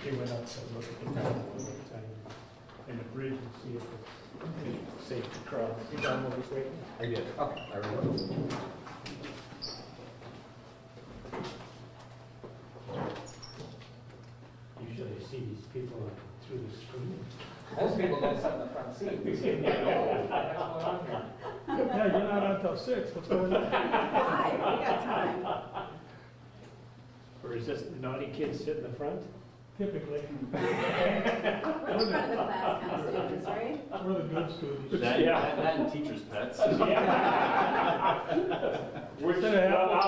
They went out to look at the ground one time and the bridge and see if it's safe to cross. You done what he's waiting? I did. Okay. I remember. Usually you see these people through the screen. Most people don't sit in the front seat. Yeah, you're not on till 6. What's going on? Hi, we got time. Or is this the naughty kids sit in the front? Typically. We're in front of the class kind of students, right? We're the good students. That and teachers' pets. I'll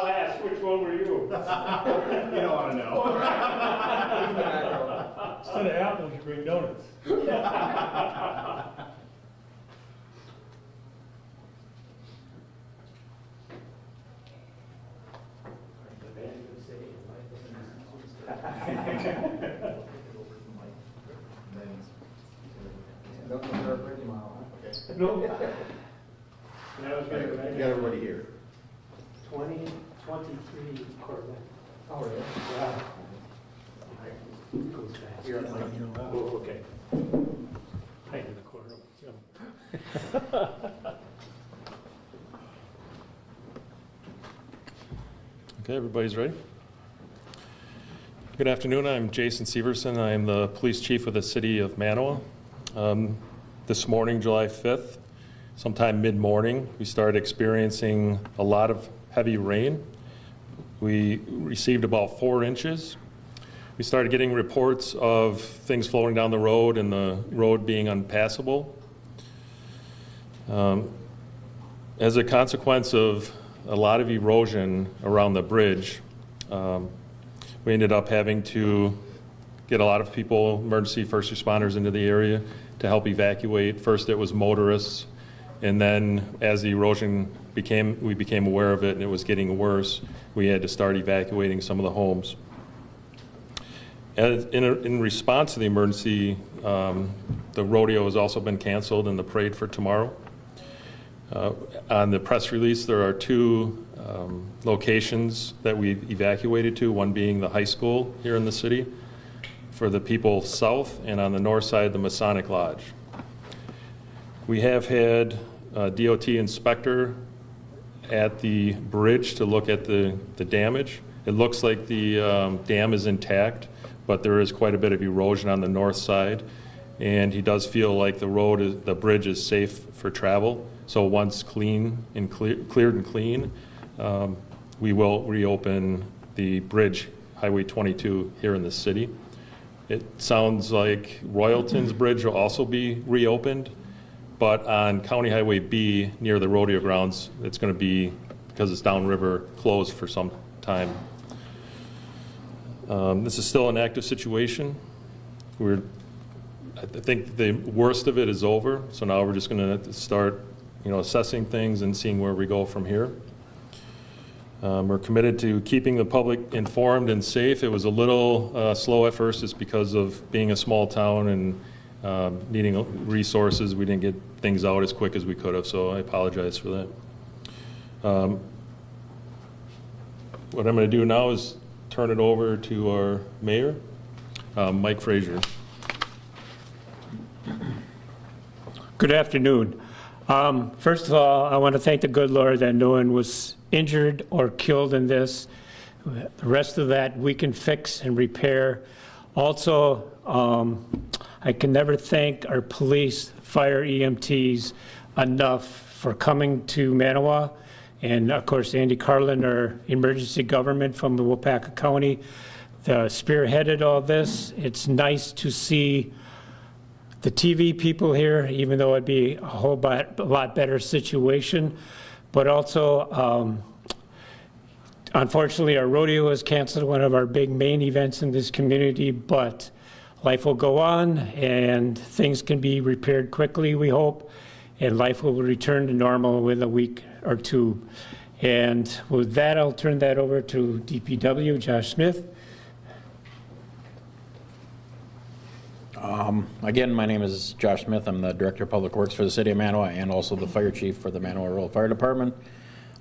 ask, which one were you? You don't want to know. Instead of apples, you bring donuts. No. That was good. You got everybody here. 2023 Corvette. Oh, really? Yeah. Goes fast. You're like, Oh, okay. Hide in the corner. Okay, everybody's ready? Good afternoon, I'm Jason Severson. I am the police chief of the city of Manawa. This morning, July 5th, sometime mid-morning, we started experiencing a lot of heavy rain. We received about 4 inches. We started getting reports of things flowing down the road and the road being unpassable. As a consequence of a lot of erosion around the bridge, we ended up having to get a lot of people, emergency first responders, into the area to help evacuate. First it was motorists, and then as the erosion we became aware of it and it was getting worse, we had to start evacuating some of the homes. In response to the emergency, the rodeo has also been canceled and the parade for tomorrow. On the press release, there are 2 locations that we've evacuated to, one being the high school here in the city for the people south, and on the north side, the Masonic Lodge. We have had a DOT inspector at the bridge to look at the damage. It looks like the dam is intact, but there is quite a bit of erosion on the north side, and he does feel like the bridge is safe for travel. So once cleared and clean, we will reopen the bridge, Highway 22, here in the city. It sounds like Royalton's bridge will also be reopened, but on County Highway B near the rodeo grounds, it's going to be, because it's downriver, closed for some time. This is still an active situation. I think the worst of it is over, so now we're just going to start assessing things and seeing where we go from here. We're committed to keeping the public informed and safe. It was a little slow at first just because of being a small town and needing resources. We didn't get things out as quick as we could have, so I apologize for that. What I'm going to do now is turn it over to our mayor, Mike Frazier. Good afternoon. First of all, I want to thank the good Lord that no one was injured or killed in this. The rest of that we can fix and repair. Also, I can never thank our police, fire, EMTs enough for coming to Manawa, and of course Andy Carlin, our emergency government from the Wapaka County, spearheaded all this. It's nice to see the TV people here, even though it'd be a lot better situation. But also, unfortunately, our rodeo was canceled, one of our big main events in this community, but life will go on and things can be repaired quickly, we hope, and life will return to normal within a week or 2. And with that, I'll turn that over to DPW, Josh Smith. Again, my name is Josh Smith. I'm the Director of Public Works for the City of Manawa and also the Fire Chief for the Manawa Rural Fire Department.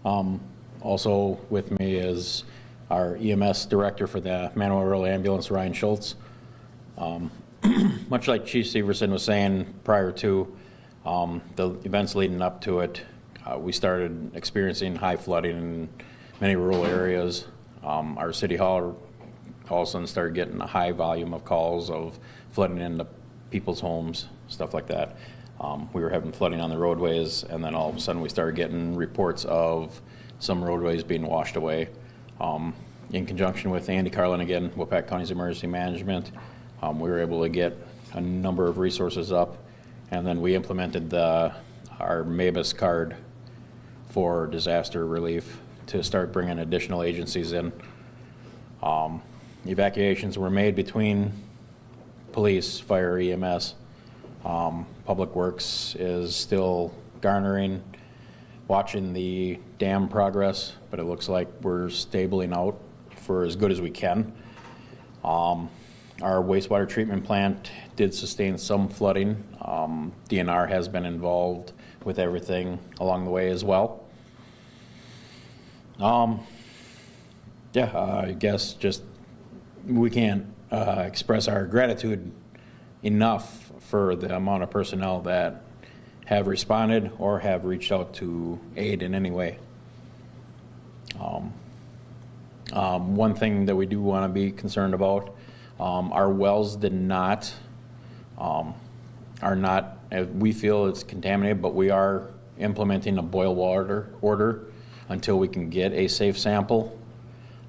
Also with me is our EMS Director for the Manawa Rural Ambulance, Ryan Schultz. Much like Chief Severson was saying prior to the events leading up to it, we started experiencing high flooding in many rural areas. Our city hall all of a sudden started getting a high volume of calls of flooding into people's homes, stuff like that. We were having flooding on the roadways, and then all of a sudden we started getting reports of some roadways being washed away. In conjunction with Andy Carlin again, Wbay County's Emergency Management, we were able to get a number of resources up, and then we implemented our MABUS card for disaster relief to start bringing additional agencies in. Evacuations were made between police, fire, EMS. Public Works is still garnering, watching the dam progress, but it looks like we're stabling out for as good as we can. Our wastewater treatment plant did sustain some flooding. DNR has been involved with everything along the way as well. I guess just we can't express our gratitude enough for the amount of personnel that have responded or have reached out to aid in any way. One thing that we do want to be concerned about, our wells are not, we feel it's contaminated, but we are implementing a boil water order until we can get a safe sample.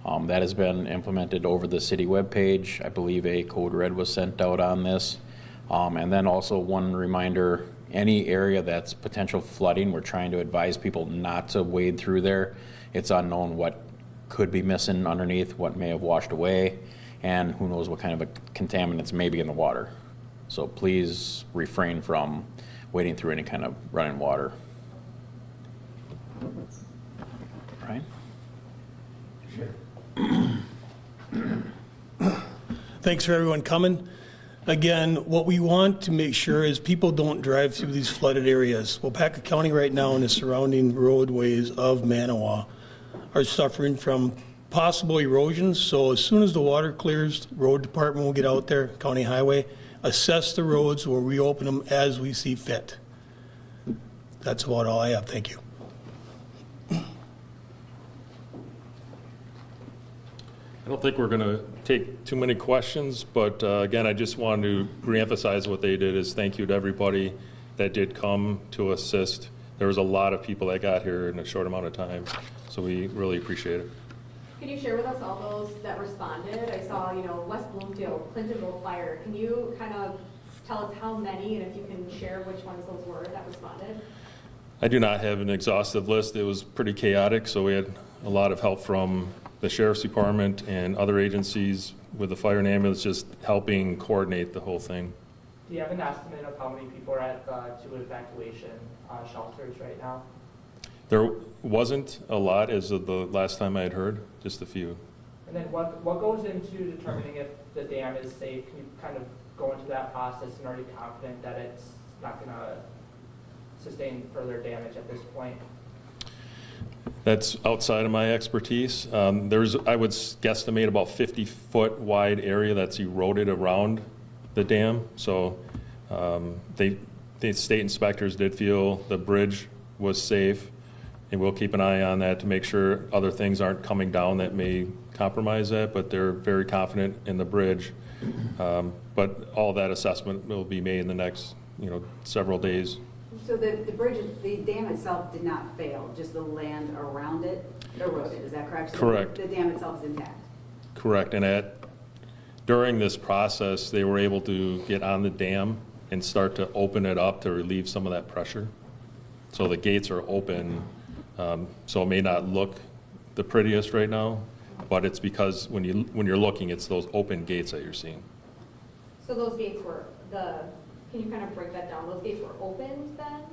That has been implemented over the city webpage. I believe a code red was sent out on this. And then also one reminder, any area that's potential flooding, we're trying to advise people not to wade through there. It's unknown what could be missing underneath, what may have washed away, and who knows what kind of contaminants may be in the water. So please refrain from wading through any kind of running water. Right? Thanks for everyone coming. Again, what we want to make sure is people don't drive through these flooded areas. Waupaca County right now and the surrounding roadways of Manawa are suffering from possible erosion. So as soon as the water clears, road department will get out there, county highway, assess the roads, we'll reopen them as we see fit. That's about all I have. Thank you. I don't think we're going to take too many questions, but again, I just wanted to reemphasize what they did is thank you to everybody that did come to assist. There was a lot of people that got here in a short amount of time, so we really appreciate it. Can you share with us all those that responded? I saw, West Bloomfield, Clintonville Fire. Can you kind of tell us how many, and if you can share which ones those were that responded? I do not have an exhaustive list. It was pretty chaotic, so we had a lot of help from the Sheriff's Department and other agencies with the fire and ambulance just helping coordinate the whole thing. Do you have an estimate of how many people are at the 2 evacuation shelters right now? There wasn't a lot as of the last time I had heard, just a few. And then what goes into determining if the dam is safe? Can you kind of go into that process and are you confident that it's not going to sustain further damage at this point? That's outside of my expertise. There's, I would guesstimate, about 50-foot wide area that's eroded around the dam. So the state inspectors did feel the bridge was safe, and we'll keep an eye on that to make sure other things aren't coming down that may compromise that, but they're very confident in the bridge. But all that assessment will be made in the next several days. So the bridge, the dam itself did not fail, just the land around it eroded, is that correct? So Correct. The dam itself is intact? Correct, and during this process, they were able to get on the dam and start to open it up to relieve some of that pressure. So the gates are open, so it may not look the prettiest right now, but it's because when you're looking, it's those open gates that you're seeing. So those gates were can you kind of break that down? Those gates were opened then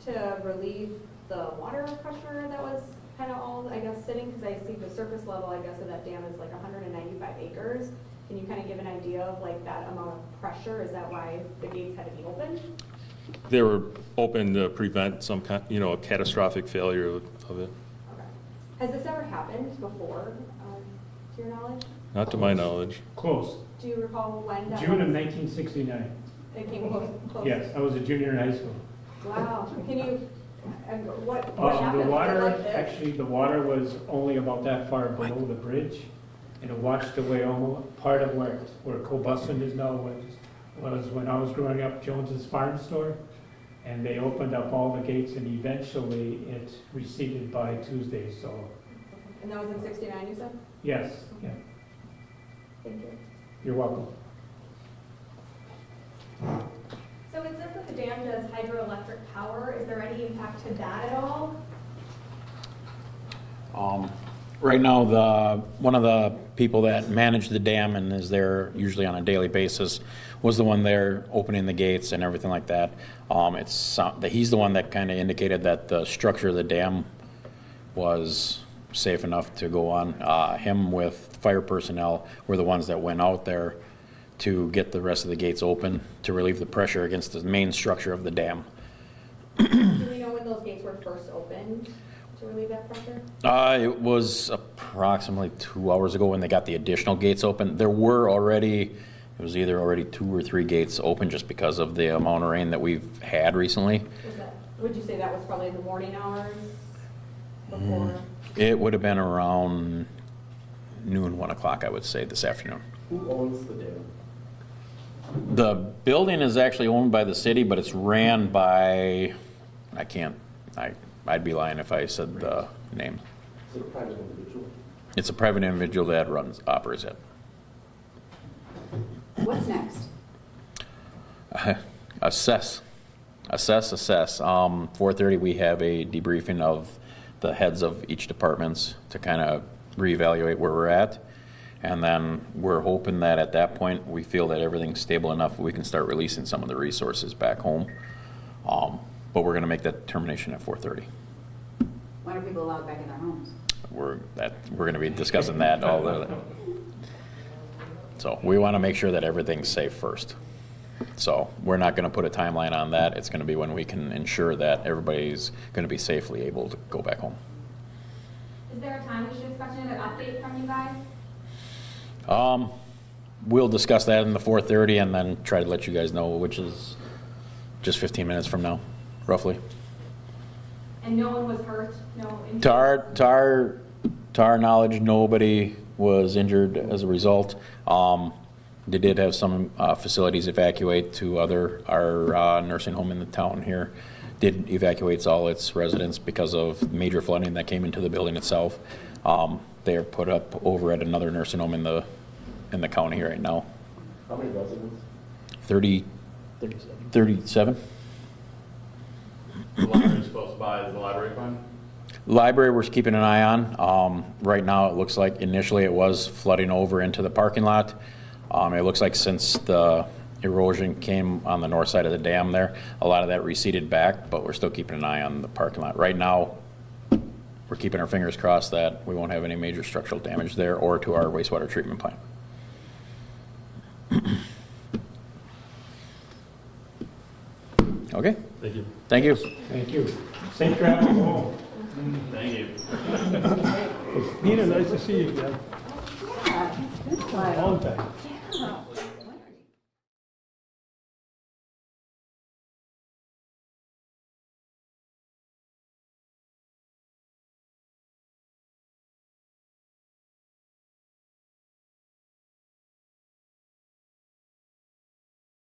to relieve the water pressure that was kind of all, I guess, sitting? Because I see the surface level, I guess, of that dam is like 195 acres. Can you kind of give an idea of like that amount of pressure? Is that why the gates had to be opened? They were open to prevent some kind, a catastrophic failure of it. Okay. Has this ever happened before, to your knowledge? Not to my knowledge. Close. Do you recall when that June of was? 1969. It came close? Yes, I was a junior in high school. Wow, can you, and what happened? The Was it water, like this? actually, the water was only about that far below the bridge, and it washed away almost part of where Cobusson is now, was when I was growing up, Jones's Farm Store, and they opened up all the gates, and eventually it receded by Tuesday, so, And that was in 69, you said? yes, yeah, Thank you. you're welcome. So it says that the dam does hydroelectric power. Is there any impact to that at all? Right now, one of the people that manage the dam and is there usually on a daily basis was the one there opening the gates and everything like that. He's the one that kind of indicated that the structure of the dam was safe enough to go on. Him with fire personnel were the ones that went out there to get the rest of the gates open to relieve the pressure against the main structure of the dam. Do we know when those gates were first opened to relieve that pressure? It was approximately 2 hours ago when they got the additional gates open. There were already, it was either already 2 or 3 gates open just because of the amount of rain that we've had recently. Would you say that was probably in the morning hours before? It would have been around noon, 1 o'clock, I would say, this afternoon. Who owns the dam? The building is actually owned by the city, but it's ran by, I'd be lying if I said the name. Is it a private individual? It's a private individual that operates it. What's next? Assess. 4:30, we have a debriefing of the heads of each departments to kind of reevaluate where we're at. And then we're hoping that at that point, we feel that everything's stable enough, we can start releasing some of the resources back home. But we're going to make that determination at 4:30. When are people allowed back in their homes? We're going to be discussing that all the. So we want to make sure that everything's safe first. So we're not going to put a timeline on that. It's going to be when we can ensure that everybody's going to be safely able to go back home. Is there a time we should expect another update from you guys? We'll discuss that in the 4:30 and then try to let you guys know, which is just 15 minutes from now, roughly. And no one was hurt? No injuries? To our knowledge, nobody was injured as a result. They did have some facilities evacuate to our nursing home in the town here. Did evacuate all its residents because of major flooding that came into the building itself. They are put up over at another nursing home in the county right now. How many residents? 37. The library's close by, is the library fine? Library we're keeping an eye on. Right now it looks like initially it was flooding over into the parking lot. It looks like since the erosion came on the north side of the dam there, a lot of that receded back, but we're still keeping an eye on the parking lot. Right now, we're keeping our fingers crossed that we won't have any major structural damage there or to our wastewater treatment plant. Okay? Thank you. Thank you. Thank you. Safe travels home. Thank you. Nina, nice to see you again. Yeah, it's been a while. Long time.